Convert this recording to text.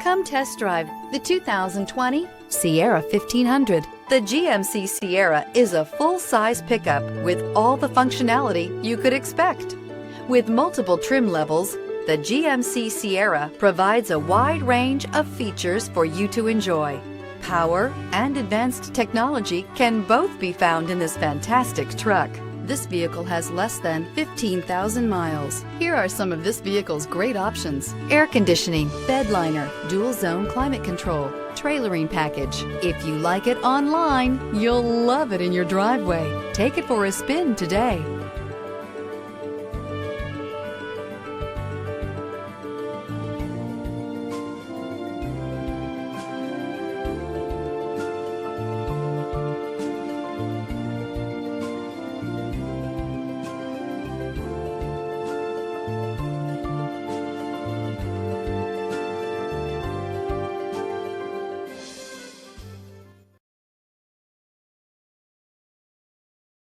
Come test drive the 2020 Sierra 1500. The GMC Sierra is a full-size pickup with all the functionality you could expect. With multiple trim levels, the GMC Sierra provides a wide range of features for you to enjoy. Power and advanced technology can both be found in this fantastic truck. This vehicle has less than 15,000 miles. Here are some of this vehicle's great options: air conditioning, bed liner, dual zone climate control, trailering package. If you like it online, you'll love it in your driveway. Take it for a spin today.